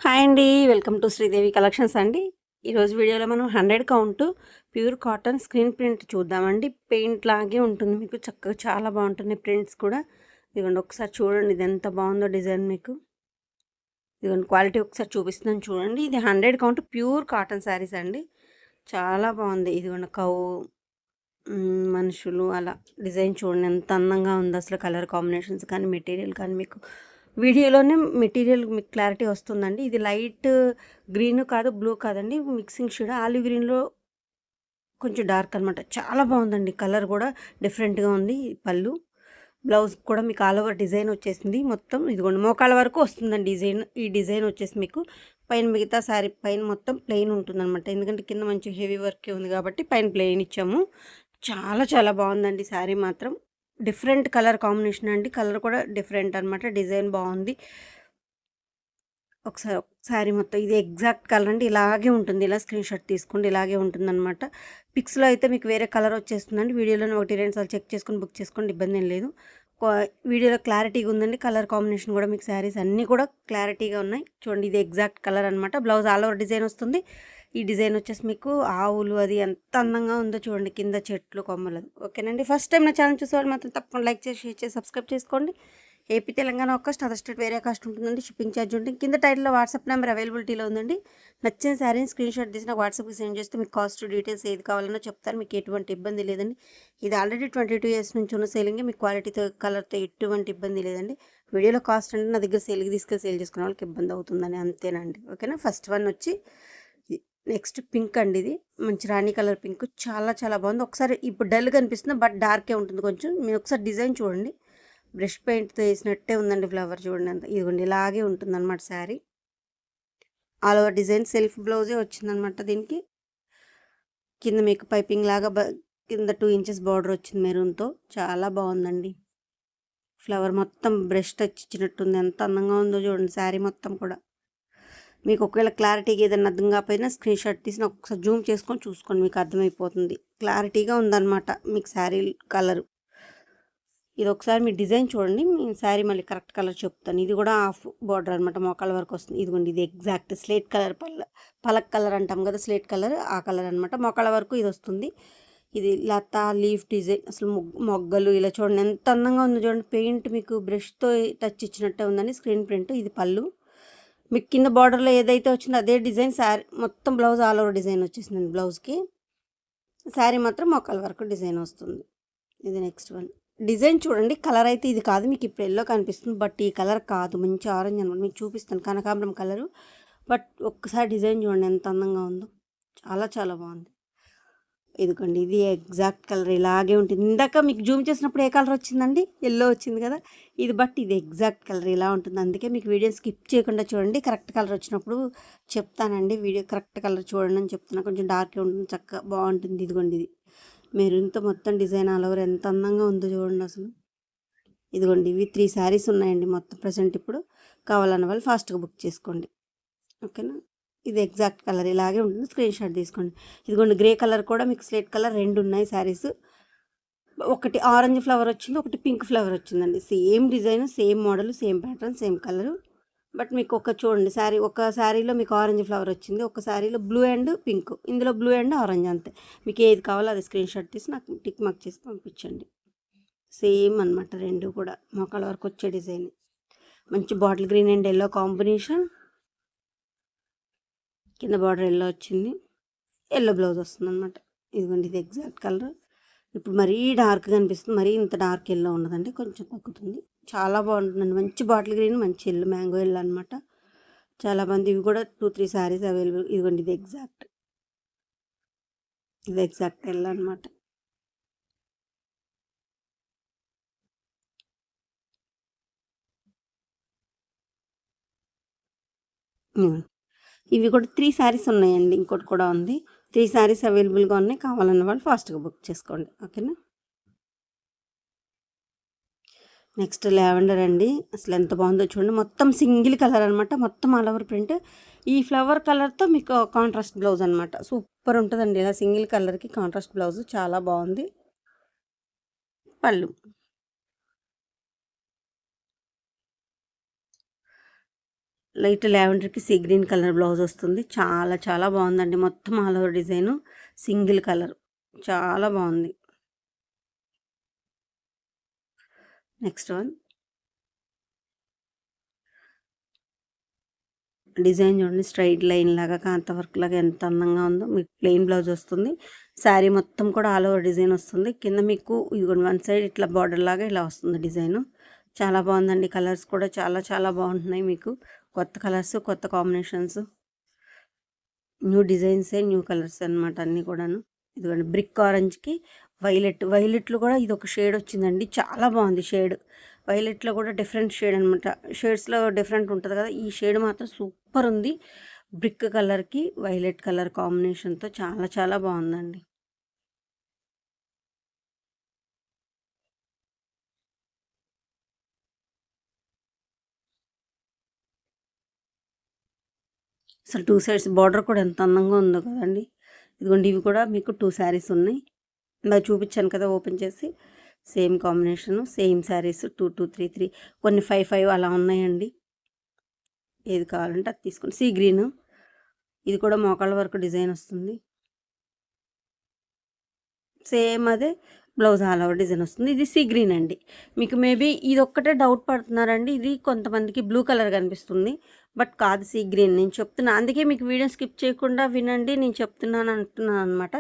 Hi అండి. Welcome to Sridevi collections అండి. ఈరోజు వీడియోలో మనం 100 count pure cotton screen print చూద్దామండి. పెయింట్ లాగే ఉంటుంది మీకు చక్కగా చాలా బాగుంటున్నాయి ప్రింట్స్ కూడా. ఇదిగోండి ఒకసారి చూడండి ఇది ఎంత బాగుందో డిజైన్ మీకు. ఇదిగోండి క్వాలిటీ ఒకసారి చూపిస్తున్నాను చూడండి. ఇది 100 కౌంట్ ప్యూర్ కాటన్ శారీస్ అండి. చాలా బాగుంది. ఇదిగోండి మనుషులు అలా డిజైన్ చూడండి ఎంత అందంగా ఉందో అసలు కలర్ కాంబినేషన్స్ కానీ మెటీరియల్ కానీ మీకు వీడియోలోనే మెటీరియల్ మీకు క్లారిటీ వస్తుందండి. ఇది లైట్ గ్రీన్ కాదు బ్లూ కాదండి మిక్సింగ్ షేడ్ ఆలివ్ గ్రీన్లో కొంచెం డార్క్ అనమాట. చాలా బాగుందండి కలర్ కూడా డిఫరెంట్గా ఉంది. పళ్ళు బ్లౌజ్ కూడా మీకు ఆల్ ఓవర్ డిజైన్ వచ్చేసింది మొత్తం. ఇదిగోండి మోకాళ్ళ వరకు వస్తుందండి డిజైన్. ఈ డిజైన్ వచ్చేసి మీకు పైన మిగతా శారీ పైన మొత్తం ప్లెయిన్ ఉంటుందన్నమాట. ఎందుకంటే కింద మంచి హెవీ వర్కే ఉంది కాబట్టి పైన ప్లెయిన్ ఇచ్చాము. చాలా చాలా బాగుందండి శారీ మాత్రం. డిఫరెంట్ కలర్ కాంబినేషన్ అండి. కలర్ కూడా డిఫరెంట్ అనమాట. డిజైన్ బాగుంది. ఒకసారి శారీ మొత్తం ఇది ఎగ్జాక్ట్ కలర్ అండి. ఇలాగే ఉంటుంది. ఇలా స్క్రీన్ షాట్ తీసుకోండి. ఇలాగే ఉంటుందన్నమాట. పిక్స్లో అయితే మీకు వేరే కలర్ వచ్చేస్తుందండి. వీడియోలోనే 1, 2 సార్లు చెక్ చేసుకొని బుక్ చేసుకోండి. ఇబ్బంది ఏం లేదు. వీడియోలో క్లారిటీగా ఉందండి. కలర్ కాంబినేషన్ కూడా మీకు శారీస్ అన్నీ కూడా క్లారిటీగా ఉన్నాయి. చూడండి ఇది ఎగ్జాక్ట్ కలర్ అనమాట. బ్లౌజ్ ఆల్ ఓవర్ డిజైన్ వస్తుంది. ఈ డిజైన్ వచ్చేసి మీకు ఆవులు అది ఎంత అందంగా ఉందో చూడండి. కింద చెట్లు కొమ్మలు. ఓకేనండి. ఫస్ట్ టైం నా ఛానల్ చూసేవాళ్ళు మాత్రం తప్పకుండా లైక్ చేసి షేర్ చేసి సబ్స్క్రైబ్ చేసుకోండి. ఏపీ తెలంగాణ ఒక కాస్ట్, అదర్ స్టేట్ వేరే కాస్ట్ ఉంటుందండి. షిప్పింగ్ ఛార్జ్ ఉంటుంది. కింద టైటిల్లో వాట్సాప్ నెంబర్ అవైలబిలిటీలో ఉందండి. నచ్చిన శారీని స్క్రీన్ షాట్ తీసి నాకు వాట్సాప్కి సెండ్ చేస్తే మీకు కాస్ట్ డీటెయిల్స్ ఏది కావాలన్నా చెప్తాను. మీకు ఎటువంటి ఇబ్బంది లేదండి. ఇది ఆల్రెడీ 22 ఇయర్స్ నుంచి ఉన్న సేలింగ్. మీకు క్వాలిటీతో కలర్తో ఎటువంటి ఇబ్బంది లేదండి. వీడియోలో కాస్ట్ అంటే నా దగ్గర సేల్కి తీసుకెళ్ళి సేల్ చేసుకునే వాళ్ళకి ఇబ్బంది అవుతుందని అంతేనండి. ఓకేనా. ఫస్ట్ వన్ వచ్చి నెక్స్ట్ పింక్ అండి. ఇది మంచి రాణి కలర్ పింక్. చాలా చాలా బాగుంది. ఒకసారి ఇప్పుడు డల్ కనిపిస్తుంది బట్ డార్కే ఉంటుంది కొంచెం. మీరు ఒకసారి డిజైన్ చూడండి. బ్రష్ పెయింట్తో వేసినట్టే ఉందండి ఫ్లవర్ చూడండి అంత. ఇదిగోండి ఇలాగే ఉంటుందన్నమాట sari. All over design self బ్లౌజే వచ్చిందనమాట దీనికి. కింద మీకు పైపింగ్ లాగా కింద 2 ఇంచెస్ బార్డర్ వచ్చింది మెరూన్తో. చాలా బాగుందండి. ఫ్లవర్ మొత్తం బ్రష్ టచ్ ఇచ్చినట్టుంది. ఎంత అందంగా ఉందో చూడండి శారీ మొత్తం కూడా. మీకు ఒకవేళ క్లారిటీగా ఏదైనా అర్థం కాకపోయినా స్క్రీన్ షాట్ తీసి నాకు ఒకసారి జూమ్ చేసుకొని చూసుకోండి. మీకు అర్థమైపోతుంది. క్లారిటీగా ఉందన్నమాట మీకు శారీ కలరు. ఇది ఒకసారి మీ డిజైన్ చూడండి. మీ శారీ మళ్ళీ కరెక్ట్ కలర్ చెప్తాను. ఇది కూడా హాఫ్ బార్డర్ అనమాట. మోకాళ్ళ వరకు వస్తుంది. ఇదిగోండి ఇది exact slate colour Palak colour అంటాం కదా స్లేట్ కలర్, ఆ కలర్ అనమాట. మోకాళ్ళ వరకు ఇది వస్తుంది. ఇది లతా లీఫ్ డిజైన్ అసలు మొగ్గలు ఇలా చూడండి ఎంత అందంగా ఉందో చూడండి. పెయింట్ మీకు బ్రష్తో టచ్ ఇచ్చినట్టే ఉందండి స్క్రీన్ ప్రింట్. ఇది పళ్ళు. మీకు కింద బార్డర్లో ఏదైతే వచ్చిందో అదే డిజైన్ శారీ మొత్తం బ్లౌజ్ ఆల్ ఓవర్ డిజైన్ వచ్చేసిందండి. బ్లౌజ్కి శారీ మాత్రం మోకాళ్ళ వరకు డిజైన్ వస్తుంది. ఇది నెక్స్ట్ వన్. డిజైన్ చూడండి. కలర్ అయితే ఇది కాదు. మీకు ఇప్పుడు ఎల్లో కనిపిస్తుంది బట్ ఈ కలర్ కాదు. మంచి ఆరెంజ్ అనమాట. మీకు చూపిస్తాను కనకాంబరం కలరు. బట్ ఒక్కసారి డిజైన్ చూడండి ఎంత అందంగా ఉందో. చాలా చాలా బాగుంది. ఇదిగోండి ఇది ఎగ్జాక్ట్ కలర్ ఇలాగే ఉంటుంది. ఇందాక మీకు జూమ్ చేసినప్పుడు ఏ కలర్ వచ్చిందండి? ఎల్లో వచ్చింది కదా. ఇది ఎగ్జాక్ట్ కలర్ ఇలా ఉంటుంది. అందుకే మీకు వీడియో స్కిప్ చేయకుండా చూడండి. కరెక్ట్ కలర్ వచ్చినప్పుడు చెప్తానండి. వీడియో కరెక్ట్ కలర్ చూడండి అని చెప్తున్నా. కొంచెం డార్క్గా ఉంటుంది చక్కగా బాగుంటుంది. ఇదిగోండి ఇది మెరూన్తో మొత్తం డిజైన్ ఆల్ ఓవర్ ఎంత అందంగా ఉందో చూడండి అసలు. ఇదిగోండి ఇవి 3 శారీస్ ఉన్నాయండి మొత్తం ప్రజెంట్. ఇప్పుడు కావాలన్న వాళ్ళు ఫాస్ట్గా బుక్ చేసుకోండి. ఓకేనా. ఇది ఎగ్జాక్ట్ కలర్ ఇలాగే ఉంటుంది. స్క్రీన్ షాట్ తీసుకోండి. ఇదిగోండి గ్రే కలర్ కూడా మీకు స్లేట్ కలర్ 2 ఉన్నాయి శారీస్. ఒకటి ఆరెంజ్ ఫ్లవర్ వచ్చింది, ఒకటి పింక్ ఫ్లవర్ వచ్చిందండి. Same design, same model, same pattern, same colour. But మీకు చూడండి శారీ, ఒక శారీలో మీకు ఆరెంజ్ ఫ్లవర్ వచ్చింది, ఒక శారీలో బ్లూ అండ్ పింక్, ఇందులో బ్లూ అండ్ ఆరెంజ్ అంతే. మీకు ఏది కావాలో అది స్క్రీన్ షాట్ తీసి నాకు టిక్ మార్క్ చేసి పంపించండి. సేమ్ అనమాట 2 కూడా మోకాళ్ళ వరకు వచ్చే డిజైన్. మంచి bottle green and yellow combination. కింద బార్డర్ ఎల్లో వచ్చింది. ఎల్లో బ్లౌజ్ వస్తుంది అనమాట. ఇదిగోండి ఇది ఎగ్జాక్ట్ కలర్. ఇప్పుడు మరీ డార్క్గా అనిపిస్తుంది. మరీ ఇంత డార్క్ ఎల్లో ఉన్నదండి. కొంచెం తగ్గుతుంది. చాలా బాగుంటుందండి. మంచి బాటిల్ గ్రీన్, మంచి ఎల్లో, మ్యాంగో ఎల్లో అనమాట. చాలామంది ఇవి కూడా 2, 3 శారీస్ అవైలబుల్. ఇదిగోండి ఇది ఎగ్జాక్ట్ ఎల్లో అనమాట. ఇవి కూడా 3 శారీస్ ఉన్నాయండి. ఇంకోటి కూడా ఉంది. 3 శారీస్ అవైలబుల్గా ఉన్నాయి. కావాలన్న వాళ్ళు ఫాస్ట్గా బుక్ చేసుకోండి. ఓకేనా. నెక్స్ట్ లావెండర్ అండి. అసలు ఎంత బాగుందో చూడండి. మొత్తం సింగిల్ కలర్ అనమాట. మొత్తం ఆల్ ఓవర్ ప్రింట్. ఈ ఫ్లవర్ కలర్తో మీకు కాంట్రాస్ట్ బ్లౌజ్ అనమాట. సూపర్ ఉంటుందండి. ఇలా సింగిల్ కలర్కి కాంట్రాస్ట్ బ్లౌజ్ చాలా బాగుంది. పళ్ళు. లైట్ లావెండర్కి సీ గ్రీన్ కలర్ బ్లౌజ్ వస్తుంది. చాలా చాలా బాగుందండి. మొత్తం all over design single colour చాలా బాగుంది. నెక్స్ట్ వన్ డిజైన్ చూడండి, స్ట్రైట్ లైన్ లాగా కాంత వర్క్ లాగా ఎంత అందంగా ఉందో. మీకు ప్లెయిన్ బ్లౌజ్ వస్తుంది. శారీ మొత్తం కూడా ఆల్ ఓవర్ డిజైన్ వస్తుంది. కింద మీకు ఇదిగోండి వన్ సైడ్ ఇట్లా బార్డర్ లాగా ఇలా వస్తుంది డిజైను. చాలా బాగుందండి. కలర్స్ కూడా చాలా చాలా బాగుంటున్నాయి. మీకు కొత్త కలర్స్, కొత్త కాంబినేషన్స్, న్యూ డిజైన్సే, న్యూ కలర్స్ అనమాట అన్నీ కూడాను. ఇదిగోండి బ్రిక్ ఆరెంజ్కి వైలెట్లో కూడా ఇది ఒక షేడ్ వచ్చిందండి. చాలా బాగుంది షేడ్. వైలెట్లో కూడా డిఫరెంట్ షేడ్ అనమాట. షేడ్స్లో డిఫరెంట్ ఉంటుంది కదా, ఈ షేడ్ మాత్రం సూపర్ ఉంది. బ్రిక్ కలర్కి వైలెట్ కలర్ కాంబినేషన్తో చాలా చాలా బాగుందండి. అసలు టూ సైడ్స్ బార్డర్ కూడా ఎంత అందంగా ఉందో కదండి. ఇదిగోండి ఇవి కూడా మీకు 2 శారీస్ ఉన్నాయి. ఇందాక చూపించాను కదా ఓపెన్ చేసి. సేమ్ కాంబినేషను, సేమ్ శారీస్ 2, 2, 3, 3, కొన్ని 5, 5 అలా ఉన్నాయండి. ఏది కావాలంటే అది తీసుకోండి. సీ గ్రీను, ఇది కూడా మోకాళ్ళ వరకు డిజైన్ వస్తుంది. సేమ్ అదే బ్లౌజ్ ఆల్ ఓవర్ డిజైన్ వస్తుంది. ఇది సీ గ్రీన్ అండి. మీకు మేబీ ఇది ఒక్కటే డౌట్ పడుతున్నారండి. ఇది కొంతమందికి బ్లూ కలర్ కనిపిస్తుంది, బట్ కాదు సీ గ్రీన్. నేను చెప్తున్నా, అందుకే మీకు వీడియో స్కిప్ చేయకుండా వినండి. నేను చెప్తున్నాను అంటున్నాను అనమాట.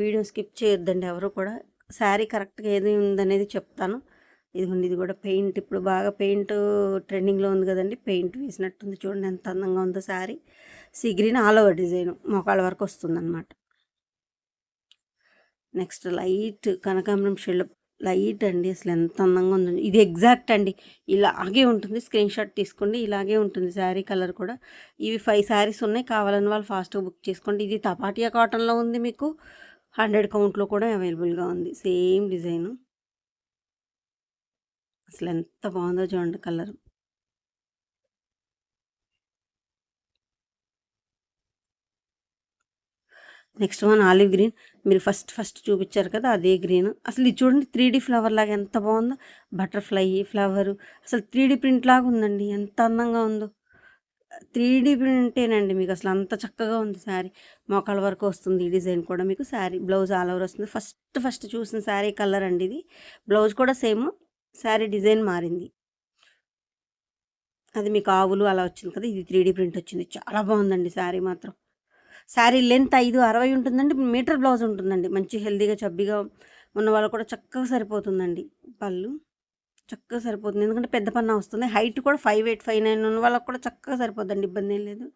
వీడియో స్కిప్ చేయొద్దండి ఎవరు కూడా. శారీ కరెక్ట్గా ఏది ఉందనేది చెప్తాను. ఇదిగోండి ఇది కూడా పెయింట్, ఇప్పుడు బాగా పెయింట్ ట్రెండింగ్లో ఉంది కదండి. పెయింట్ వేసినట్టుంది చూడండి ఎంత అందంగా ఉందో sari. Sea green all over design మోకాళ్ళ వరకు వస్తుంది అనమాట. నెక్స్ట్ లైట్ కనకాంబరం షేడ్లో లైట్ అండి. అసలు ఎంత అందంగా ఉందండి. ఇది ఎగ్జాక్ట్ అండి, ఇలాగే ఉంటుంది. స్క్రీన్ షాట్ తీసుకోండి, ఇలాగే ఉంటుంది శారీ కలర్ కూడా. ఇవి 5 శారీస్ ఉన్నాయి. కావాలని వాళ్ళు ఫాస్ట్గా బుక్ చేసుకోండి. ఇది తపాటియా కాటన్లో ఉంది. మీకు 100 కౌంట్లో కూడా అవైలబుల్గా ఉంది. Same design. అసలు ఎంత బాగుందో చూడండి colour. Next one olive green. మీరు ఫస్ట్ చూపించారు కదా అదే గ్రీన్. అసలు ఇది చూడండి 3D ఫ్లవర్ లాగా ఎంత బాగుందో. బటర్ఫ్లై ఫ్లవరు అసలు 3D ప్రింట్ లాగా ఉందండి. ఎంత అందంగా ఉందో. 3D ప్రింటేనండి. మీకు అసలు అంత చక్కగా ఉంది శారీ. మోకాళ్ళ వరకు వస్తుంది ఈ డిజైన్ కూడా. మీకు శారీ బ్లౌజ్ ఆల్ ఓవర్ వస్తుంది. ఫస్ట్ చూసిన శారీ కలర్ అండి ఇది. బ్లౌజ్ కూడా సేమ్, శారీ డిజైన్ మారింది. అది మీకు ఆవులు అలా వచ్చింది కదా, ఇది 3D ప్రింట్ వచ్చింది. చాలా బాగుందండి శారీ మాత్రం. శారీ లెంత్ 5'60" ఉంటుందండి. మీటర్ బ్లౌజ్ ఉంటుందండి. మంచి హెల్తీగా చబ్బీగా ఉన్న వాళ్ళు కూడా చక్కగా సరిపోతుందండి. పళ్ళు చక్కగా సరిపోతుంది, ఎందుకంటే పెద్ద పన్నా వస్తుంది. హైట్ కూడా 5'8", 5'9" ఉన్న వాళ్ళకి కూడా చక్కగా సరిపోద్దండి, ఇబ్బంది ఏం లేదు.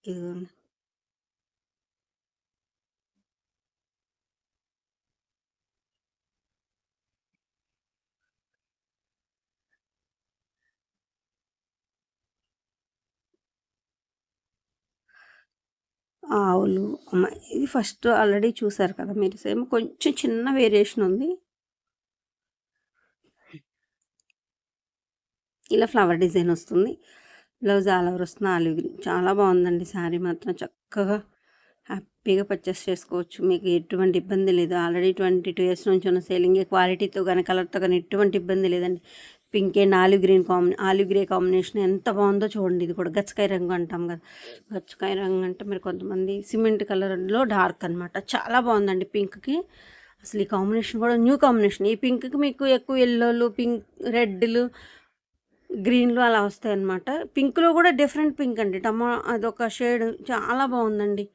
ఇదిగోండి ఆవులు ఇది ఫస్ట్ ఆల్రెడీ చూసారు కదా మీరు. సేమ్ కొంచెం చిన్న వేరియేషన్ ఉంది. ఇలా ఫ్లవర్ డిజైన్ వస్తుంది. బ్లౌజ్ ఆల్ ఓవర్ వస్తుంది ఆలివ్ గ్రీన్. చాలా బాగుందండి శారీ మాత్రం. చక్కగా హ్యాపీగా పర్చేస్ చేసుకోవచ్చు. మీకు ఎటువంటి ఇబ్బంది లేదు. ఆల్రెడీ 22 ఇయర్స్ నుంచి ఉన్న సేలింగే. క్వాలిటీతో కానీ కలర్తో కానీ ఎటువంటి ఇబ్బంది లేదండి. Pink and olive grey combination ఎంత బాగుందో చూడండి. ఇది కూడా గచ్చకాయ రంగు అంటాం కదా, గచ్చకాయ రంగు అంటే మీరు కొంతమంది సిమెంట్ కలర్లో డార్క్ అనమాట. చాలా బాగుందండి పింక్కి. అసలు ఈ కాంబినేషన్ కూడా న్యూ కాంబినేషన్. ఈ పింక్కి మీకు ఎక్కువ ఎల్లోలు, పింక్, రెడ్లు, గ్రీన్లు అలా వస్తాయన్నమాట. పింక్లో కూడా డిఫరెంట్ పింక్ అండి. అదొక షేడ్ చాలా బాగుందండి.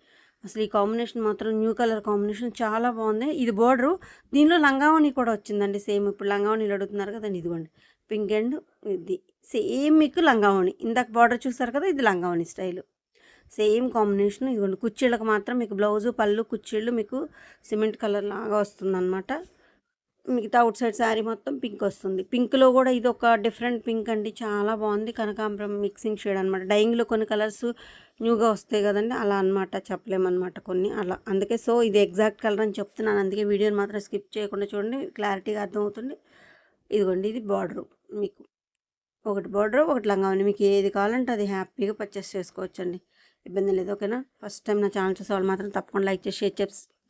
అసలు ఈ కాంబినేషన్ మాత్రం న్యూ కలర్ కాంబినేషన్ చాలా బాగుంది. ఇది బోర్డరు, దీనిలో లంగావణి కూడా వచ్చిందండి. సేమ్ ఇప్పుడు లంగావణిలు అడుగుతున్నారు కదండి, ఇదిగోండి పింక్ అండ్ ఇది సేమ్ మీకు లంగావణి. ఇందాక బార్డర్ చూసారు కదా, ఇది లంగావణి స్టైల్. Same combination. ఇదిగోండి కుర్చీలకు మాత్రం మీకు బ్లౌజు, పళ్ళు, కుర్చీళ్ళు మీకు సిమెంట్ కలర్ లాగా వస్తుందన్నమాట. మిగతా అవుట్ సైడ్ శారీ మొత్తం పింక్ వస్తుంది. పింక్లో కూడా ఇది ఒక డిఫరెంట్ పింక్ అండి. చాలా బాగుంది. కనకాంబరం మిక్సింగ్ షేడ్ అనమాట. డైయింగ్లో కొన్ని కలర్స్ న్యూగా వస్తాయి కదండి, అలా అనమాట. చెప్పలేమన్నమాట కొన్ని అలా. అందుకే సో ఇది ఎగ్జాక్ట్ కలర్ అని చెప్తున్నాను. అందుకే వీడియోని మాత్రం స్కిప్ చేయకుండా చూడండి, క్లారిటీగా అర్థమవుతుంది. ఇదిగోండి ఇది బార్డరు. మీకు ఒకటి బార్డరు, ఒకటి లంగావని. మీకు ఏది కావాలంటే అది హ్యాపీగా పర్చేస్ చేసుకోవచ్చండి, ఇబ్బంది లేదు. ఓకేనా. ఫస్ట్ టైం నా ఛానల్ చూసే వాళ్ళు మాత్రం తప్పకుండా లైక్ చేసి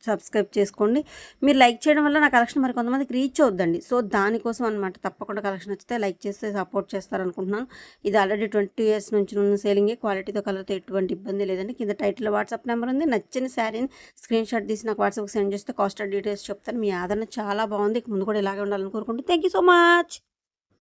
సబ్స్క్రైబ్ చేసుకోండి. మీరు లైక్ చేయడం వల్ల నా కలెక్షన్ మరి కొంతమందికి రీచ్ అవుద్దండి. సో దానికోసం అనమాట. తప్పకుండా కలెక్షన్ నచ్చితే లైక్ చేస్తే సపోర్ట్ చేస్తారనుకుంటున్నాను. ఇది ఆల్రెడీ 20 ఇయర్స్ నుంచి ఉన్న సేలింగే. క్వాలిటీతో కలర్తో ఎటువంటి ఇబ్బంది లేదండి. కింద టైటిల్లో వాట్సాప్ నెంబర్ ఉంది. నచ్చిన శారీని స్క్రీన్ షాట్ తీసి నాకు వాట్సాప్కి సెండ్ చేస్తే కాస్ట్ అండ్ డీటెయిల్స్ చెప్తాను. మీ ఆదరణ చాలా బాగుంది. ముందు కూడా ఇలాగే ఉండాలని కోరుకుంటూ థ్యాంక్ యూ సో మచ్.